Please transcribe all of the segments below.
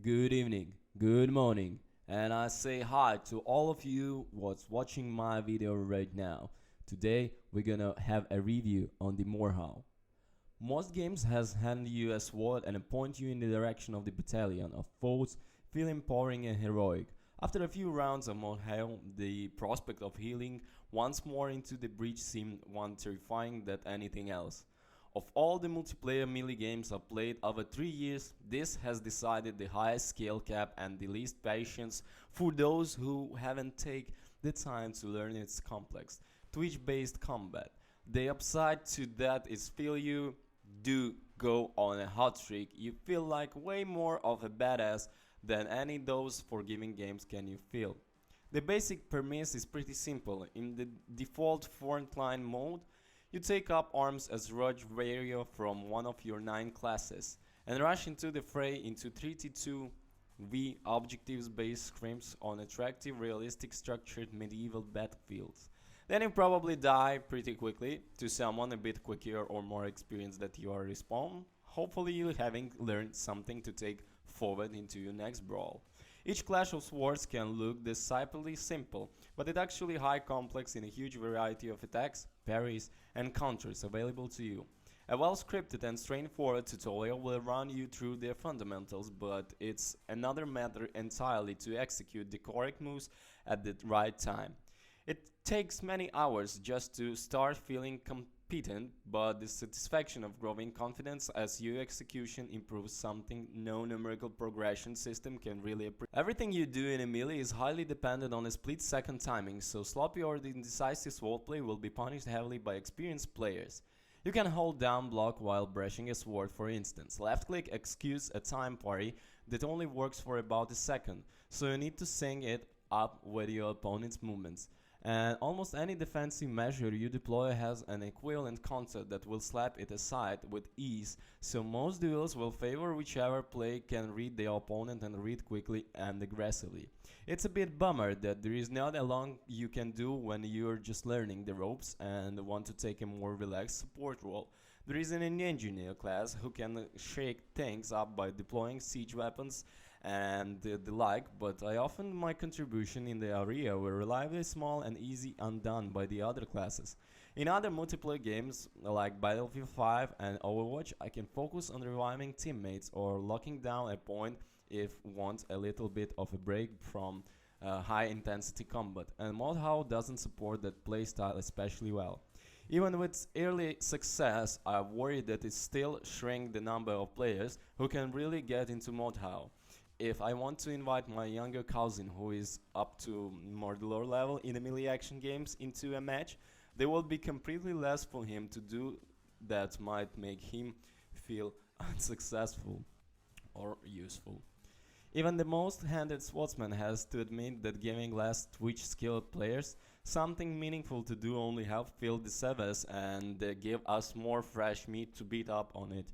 good evening, good morning, and I say hi to all of you what's watching my video right now. Today we're gonna have a review on the Mordhau. Most games has handed you a sword and point you in the direction of the battalion of foes, feeling empowering and heroic. After a few rounds of Mordhau, the prospect of healing once more into the breach seemed one terrifying than anything else. Of all the multiplayer melee games I've played over 3 years, this has decided the highest skill cap and the least patience for those who haven't taken the time to learn its complex, twitch-based combat. The upside to that is feel you do go on a hot streak, you feel like way more of a badass than any those forgiving games can you feel. The basic premise is pretty simple. In the default frontline mode, you take up arms as rush warrior from one of your 9 classes and rush into the fray into 32v objectives-based scrims on attractive, realistic structured medieval battlefields. Then you probably die pretty quickly to someone a bit quicker or more experienced than you are respawn, hopefully you having learned something to take forward into your next brawl. Each clash of swords can look deceptively simple, but it's actually high complex in a huge variety of attacks, parries, and counters available to you. A well-scripted and straightforward tutorial will run you through their fundamentals, but it's another matter entirely to execute the correct moves at the right time. It takes many hours just to start feeling competent, but the satisfaction of growing confidence as your execution improves something no numerical progression system can really appreciate. Everything you do in a melee is highly dependent on a split-second timing, so sloppy or indecisive swordplay will be punished heavily by experienced players. You can hold down block while brushing a sword, for instance. Left click executes a time parry that only works for about a second, so you need to sync it up with your opponent's movements. And almost any defensive measure you deploy has an equivalent concept that will slap it aside with ease, so most duels will favor whichever player can read their opponent and read quickly and aggressively. It's a bit bummer that there is not a lot you can do when you're just learning the ropes and want to take a more relaxed support role. There is an engineer class who can shake things up by deploying siege weapons and the like, but I often my contribution in the area were reliably small and easy undone by the other classes. In other multiplayer games like Battlefield 5 and Overwatch, I can focus on reviving teammates or locking down a point if want a little bit of a break from high intensity combat, and Mordhau doesn't support that playstyle especially well. Even with early success, I worry that it still shrink the number of players who can really get into Mordhau. If I want to invite my younger cousin who is up to Mordhau level in the melee action games into a match, there will be completely less for him to do that might make him feel unsuccessful or useful. Even the most handed swordsman has to admit that giving less Twitch skilled players something meaningful to do only help fill the service and give us more fresh meat to beat up on it.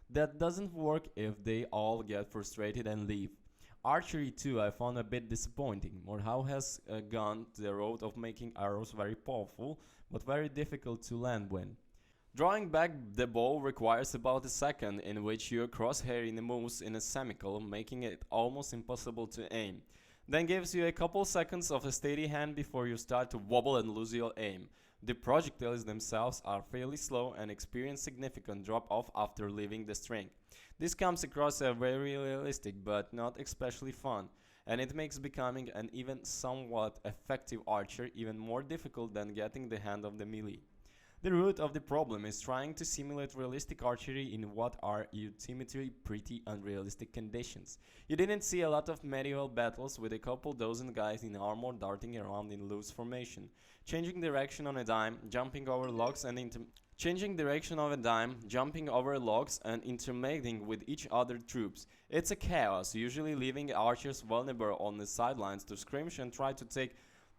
That doesn't work if they all get frustrated and leave. Archery too I found a bit disappointing. Mordhau has gone the road of making arrows very powerful but very difficult to land when. Drawing back the bow requires about a second in which your crosshair moves in a semicircle, making it almost impossible to aim. Then gives you a couple seconds of a steady hand before you start to wobble and lose your aim. The projectiles themselves are fairly slow and experience significant drop-off after leaving the string. This comes across as very realistic but not especially fun, and it makes becoming an even somewhat effective archer even more difficult than getting the hand of the melee. The root of the problem is trying to simulate realistic archery in what are ultimately pretty unrealistic conditions. You didn't see a lot of medieval battles with a couple dozen guys in armor darting around in loose formation, changing direction on a dime, jumping over logs and intermingling with each other troops. It's a chaos, usually leaving archers vulnerable on the sidelines to skirmish and try to take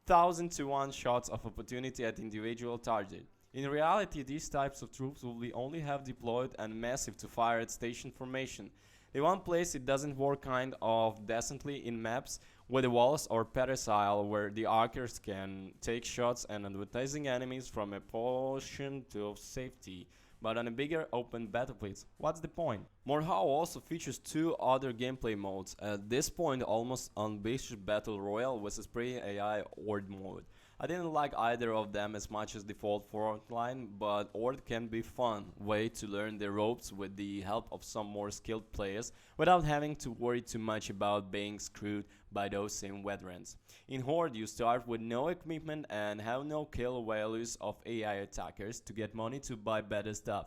1000-to-1 shots of opportunity at individual target. In reality, these types of troops will be only have deployed and massive to fire at station formation. The one place it doesn't work kind of decently in maps with the walls or pedestal where the archers can take shots and advertising enemies from a portion of safety. but on a bigger open battlefields. What's the point? Mordhau also features two other gameplay modes, at this point almost unambitious Battle Royale versus pre-AI Horde mode. I didn't like either of them as much as default frontline, but Horde can be fun way to learn the ropes with the help of some more skilled players without having to worry too much about being screwed by those same veterans. In Horde you start with no equipment and have no kill values of AI attackers to get money to buy better stuff.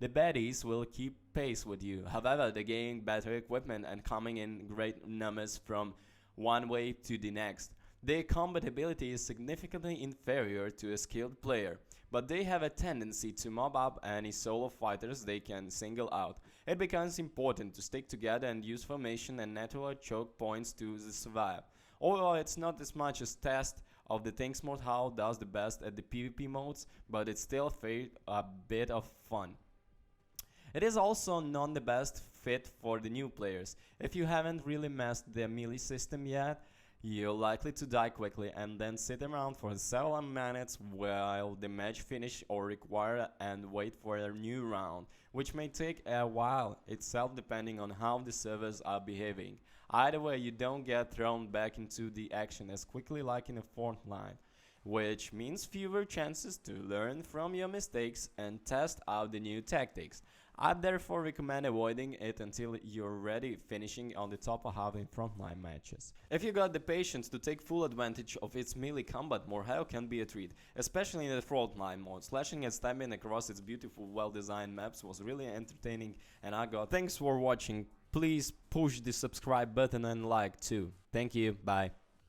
The baddies will keep pace with you, however they gain better equipment and coming in great numbers from one wave to the next. Their combat ability is significantly inferior to a skilled player, but they have a tendency to mob up any solo fighters they can single out. It becomes important to stick together and use formation and natural choke points to survive. Although it's not as much as test of the things Mordhau does the best at the PvP modes, but it's still a bit of fun. It is also not the best fit for the new players. If you haven't really mastered the melee system yet, you're likely to die quickly and then sit around for several minutes while the match finish or require and wait for a new round, which may take a while itself depending on how the servers are behaving. Either way, you don't get thrown back into the action as quickly like in a frontline, which means fewer chances to learn from your mistakes and test out the new tactics. I therefore recommend avoiding it until you're ready, finishing on the top of half in frontline matches. If you got the patience to take full advantage of its melee combat, Mordhau can be a treat, especially in the frontline mode. Slashing and stabbing across its beautiful, well-designed maps was really entertaining, and I got. Thanks for watching. Please push the subscribe button and like too. Thank you. Bye.